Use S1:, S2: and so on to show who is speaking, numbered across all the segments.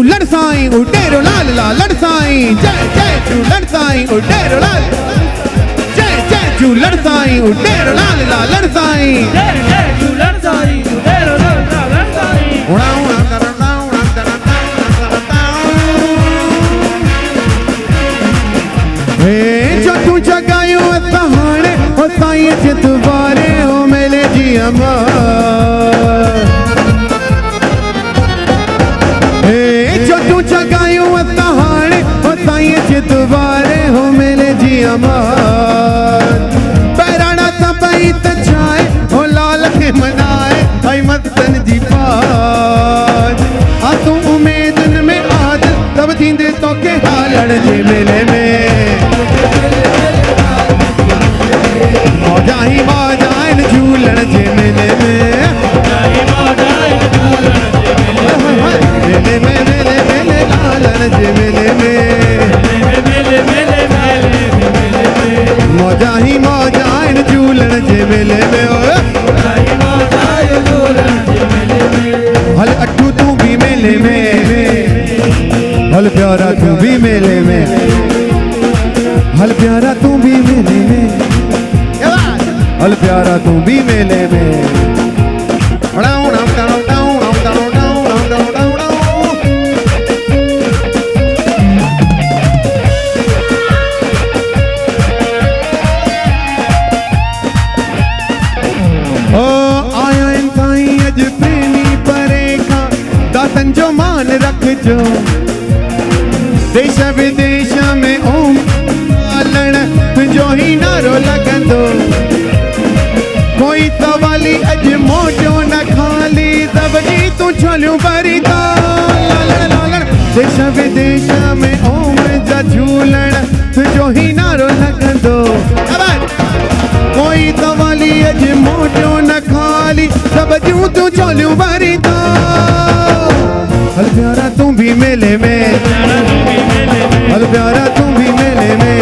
S1: झूलण साईं उडेरो लाल लालण साईं जय जय झूलण साईं उडेरो लाल जय जय झूलण साईं उडेरो लाल लालण साईं
S2: जय जय झूलण साईं उडेरो लाल लालण साईं
S1: उड़ा उड़ा करना उड़ा करना हे जटू जगायो सहाणे ओ साईं चितवारे ओ मेले जी अमर जगायो सहाणे हो साईं चितवारे हो मेले जी अमर पैराना सभई त छाए हो लाल खे मनाए भाई मस्तन जी पार आ तू उमेदन में आज सब थींदे तो के हालण जे मेले में मौजा ही मौजा आइन झूलण जे मेले में मेले में मेले मेले लालण जे मेले में मौजा ही मौजा आइन झूलण जे मेले में हल अट्टू तू भी मेले में हल प्यारा तू भी मेले में हल प्यारा तू भी मेले में हल प्यारा तू भी मेले में जो मान रख जो देश विदेश में ओम लालण तुझो ही नारो लगंदो कोई सवाली अज मोटो न खाली दबनी तू छोलियूं भरी तो लालण लालण देश विदेश में ओम जा झूलण तुझो ही नारो लगंदो कोई सवाली अज मोटो न खाली दबजूं तू छोलियूं भरी तो हल प्यारा तू भी मेले में हल प्यारा तू भी मेले में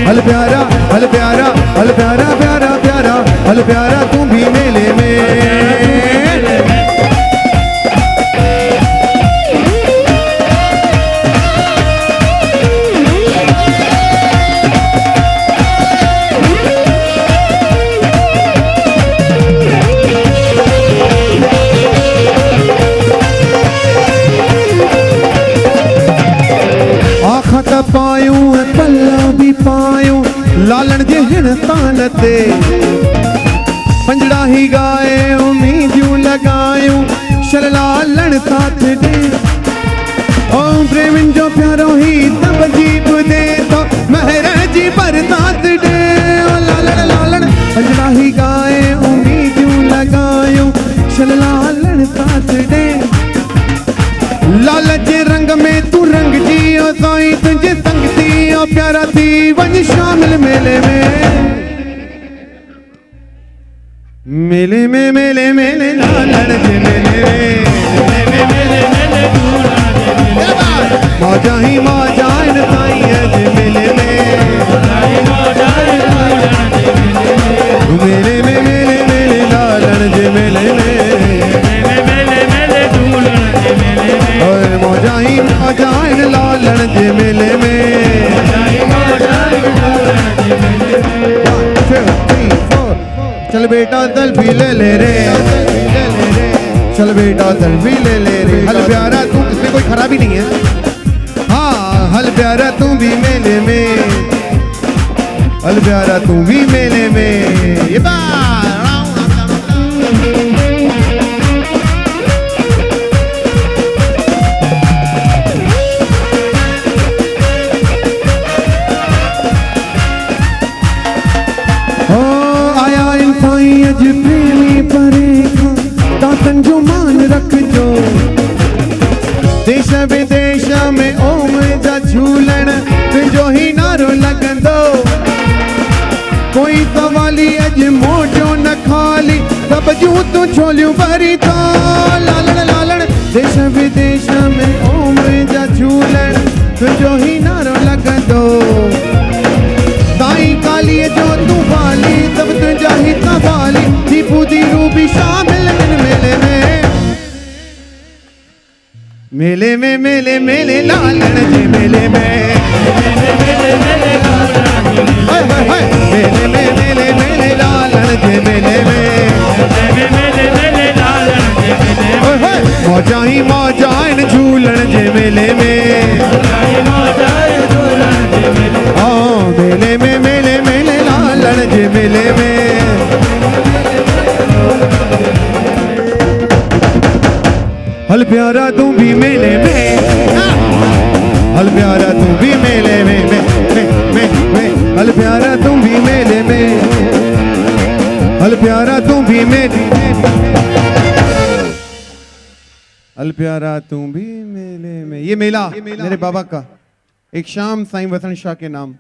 S1: हल प्यारा हल प्यारा हल प्यारा प्यारा प्यारा हल प्यारा तू भी मेले में पायूं पल्ला भी पायूं लालण जे हिण तान ते पंजड़ा ही गाए उम्मीदियूं लगायूं शल लालण साथ दे ओ प्रेमिन जो प्यारो ही तब जीप दे तो महर जी बरसात दे ओ लालण लालण पंजड़ा ही गाए उम्मीदियूं लगायूं शल लालण साथ दे लाल जे रंग में तू रंग जी ओ साईं तुझे संग थी ओ प्यारा थी वञ शामिल मेले में मेले में मेले मेले लालण जे मेले मौजा ही मौजा आइन साईं जे मेले में मेले में मेले मेले लालण जे मेले में मौजा ही मौजा आइन लालण जे मेले में चल बेटा सेल्फी ले ले रे चल बेटा सेल्फी ले ले रे हल प्यारा तू इसमें कोई खराबी नहीं है हाँ हल प्यारा तू भी मेले में हल प्यारा तू भी मेले में ये प्रेमी परेखा दातन जो मान रख जो देश विदेश में ओम जा झूलण तुझो ही नारो लगंदो कोई सवाली अज मोटो न खाली सब जूं तू छोलियूं भरी तो लालण लालण देश विदेश में ओम जा झूलण तुझो ही नारो लगंदो साईं काली जो तू वाली सब तुझा ही सवाली दीपू दी रूबी शामिल मेले में मेले में मेले मेले लालन जे मेले में हाय हाय हाय मेले में मेले मेले लालन जे मेले में हाय हाय मौजा ही मौजा इन झूलन जे मेले में हाँ मेले में मेले मेले लालन जे मेले में हल प्यारा तू भी मेले में हल प्यारा तू भी मेले में हल प्यारा तू भी मेले में हल प्यारा तू भी मेले हल प्यारा तू भी मेले में। ये मेला मेरे बाबा का एक शाम साईं वसंत शाह के नाम